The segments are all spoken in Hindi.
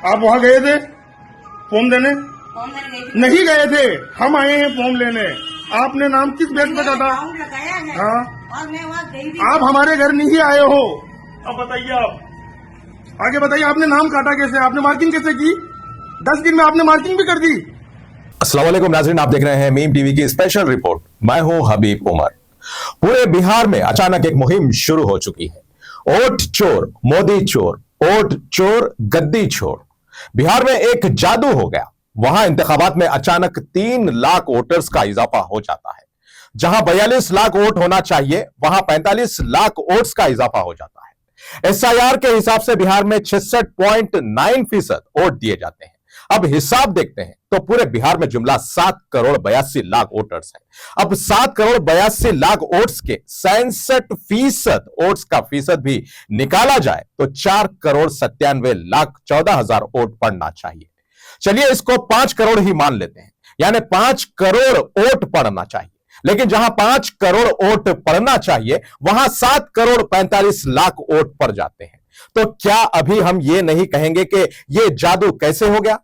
आप वहां गए थे फॉर्म देने? फॉर्म मैंने गई थी। नहीं गए थे, हम आए हैं फॉर्म लेने। आपने नाम किस बेस पे काटा? अकाउंट लगाया है हाँ, और मैं वहाँ गई भी। आप हमारे घर नहीं आए हो। अब बताइए, आप आगे बताइए, आपने नाम काटा कैसे? आपने मार्किंग कैसे की? 10 दिन में आपने मार्किंग भी कर दी। अस्सलाम वालेकुम नाज़रीन, आप देख रहे हैं मीम टीवी की स्पेशल रिपोर्ट। मैं हूं हबीब उमर। पूरे बिहार में अचानक एक मुहिम शुरू हो चुकी है। वोट चोर, मोदी चोर, वोट चोर, गद्दी चोर। बिहार में एक जादू हो गया। वहां इंतखाबात में अचानक 3 लाख वोटर्स का इजाफा हो जाता है। जहां 42 लाख वोट होना चाहिए, वहां 45 लाख वोट्स का इजाफा हो जाता है। एसआईआर के हिसाब से बिहार में 66.9% वोट दिए जाते हैं। अब हिसाब देखते हैं तो पूरे बिहार में जुमला 7 करोड़ 82 लाख वोटर्स हैं। अब 7 करोड़ 82 लाख वोट्स के 67% वोट्स का फीसद भी निकाला जाए तो 4 करोड़ 97 लाख 14 हजार वोट पड़ना चाहिए। चलिए इसको 5 करोड़ ही मान लेते हैं, यानी 5 करोड़ वोट पड़ना चाहिए। लेकिन जहां 5 करोड़ वोट पड़ना चाहिए वहां 7 करोड़ 45 लाख वोट पड़ जाते हैं। तो क्या अभी हम ये नहीं कहेंगे कि यह जादू कैसे हो गया?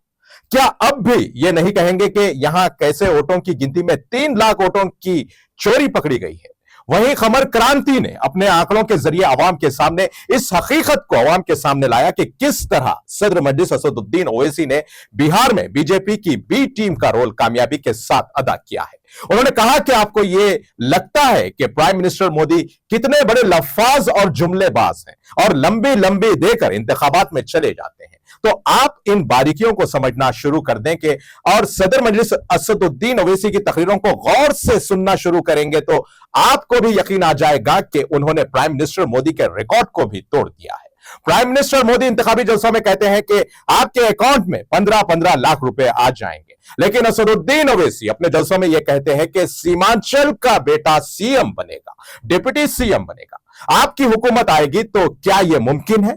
क्या अब भी यह नहीं कहेंगे कि यहां कैसे वोटों की गिनती में 3 लाख वोटों की चोरी पकड़ी गई है? वहीं खबर क्रांति ने अपने आंकड़ों के जरिए आवाम के सामने इस हकीकत को आवाम के सामने लाया कि किस तरह सदर मजलिस असदुद्दीन ओवैसी ने बिहार में बीजेपी की बी टीम का रोल कामयाबी के साथ अदा किया है। उन्होंने कहा कि आपको यह लगता है कि प्राइम मिनिस्टर मोदी कितने बड़े लफ्फाज और जुमलेबाज हैं और लंबी लंबी देकर इंतखाबात में चले जाते हैं, तो आप इन बारीकियों को समझना शुरू कर दें कि और सदर मजलिस असदुद्दीन ओवैसी की तकरीरों को गौर से सुनना शुरू करेंगे तो आपको भी यकीन आ जाएगा कि उन्होंने प्राइम मिनिस्टर मोदी के रिकॉर्ड को भी तोड़ दिया है। प्राइम मिनिस्टर मोदी इंतखाबी जलसों में कहते हैं कि आपके अकाउंट में 15-15 लाख रुपए आ जाएंगे, लेकिन असदुद्दीन ओवैसी अपने जलसों में यह कहते हैं कि सीमांचल का बेटा सीएम बनेगा, डिप्टी सीएम बनेगा। आपकी हुकूमत आएगी तो क्या यह मुमकिन है?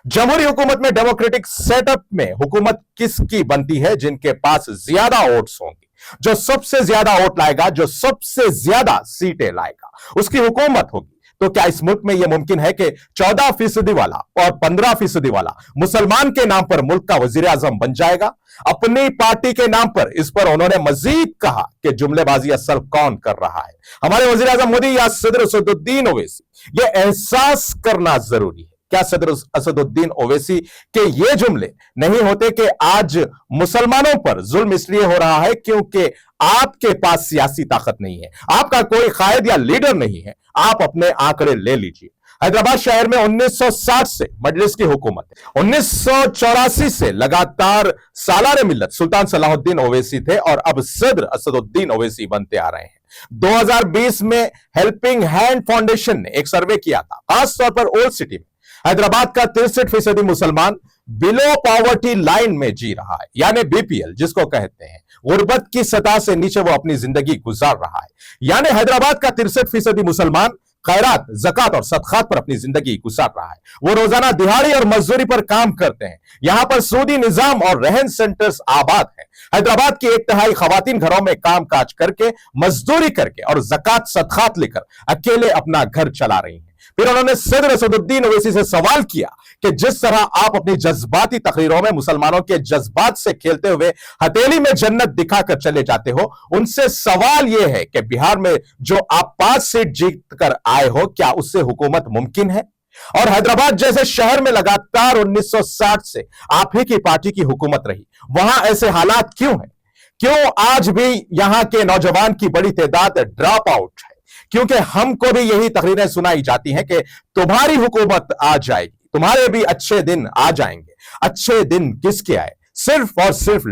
जमहूरी हुकूमत में, डेमोक्रेटिक सेटअप में हुकूमत किसकी बनती है? जिनके पास ज्यादा वोट्स होंगे, जो सबसे ज्यादा वोट लाएगा, जो सबसे ज्यादा सीटें लाएगा, उसकी हुकूमत होगी। तो क्या इस मुल्क में यह मुमकिन है कि 14% वाला और 15% वाला मुसलमान के नाम पर मुल्क का वजीर आजम बन जाएगा? अपनी पार्टी के नाम पर इस पर उन्होंने मजीद कहा कि जुमलेबाजी असल कौन कर रहा है, हमारे वजीर आजम मोदी या सदर असदुद्दीन ओवैसी? यह एहसास करना जरूरी है। क्या सदर असदुद्दीन ओवैसी के ये जुमले नहीं होते कि आज मुसलमानों पर जुल्म इसलिए हो रहा है क्योंकि आपके पास सियासी ताकत नहीं है, आपका कोई कायद या लीडर नहीं है? आप अपने आंकड़े ले लीजिए। हैदराबाद शहर में 1960 से मजलिस की हुकूमत है। 1984 से लगातार सालार मिल्लत सुल्तान सलाहुद्दीन ओवैसी थे और अब सदर असदुद्दीन ओवैसी बनते आ रहे हैं। 2020 में हेल्पिंग हैंड फाउंडेशन ने एक सर्वे किया था, खासतौर पर ओल्ड सिटी में हैदराबाद का 63% मुसलमान बिलो पॉवर्टी लाइन में जी रहा है, यानी बीपीएल जिसको कहते हैं। गुर्बत की सतह से नीचे वो अपनी जिंदगी गुजार रहा है, यानी हैदराबाद का 63% मुसलमान खैरात, ज़कात और सदकात पर अपनी जिंदगी गुजार रहा है। वो रोजाना दिहाड़ी और मजदूरी पर काम करते हैं। यहां पर सूदी निजाम और रहन सेंटर्स आबाद हैं। हैदराबाद की 1/3 खवातीन घरों में काम काज करके, मजदूरी करके और ज़कात सदकात लेकर अकेले अपना घर चला रही हैं। फिर उन्होंने सदर असदुद्दीन ओवैसी से सवाल किया कि जिस तरह आप अपनी जज्बाती तकरीरों में मुसलमानों के जज्बात से खेलते हुए हथेली में जन्नत दिखाकर चले जाते हो, उनसे सवाल यह है कि बिहार में जो आप 5 सीट जीत कर आए हो, क्या उससे हुकूमत मुमकिन है? और हैदराबाद जैसे शहर में लगातार 1960 से आप ही की पार्टी की हुकूमत रही, वहां ऐसे हालात क्यों हैं? क्यों आज भी यहां के नौजवान की बड़ी तादाद ड्रॉप आउट है? क्योंकि हमको भी यही तकरीरें सुनाई जाती हैं कि तुम्हारी हुकूमत आ जाएगी, तुम्हारे भी अच्छे दिन आ जाएंगे। अच्छे दिन किसके आए? सिर्फ और सिर्फ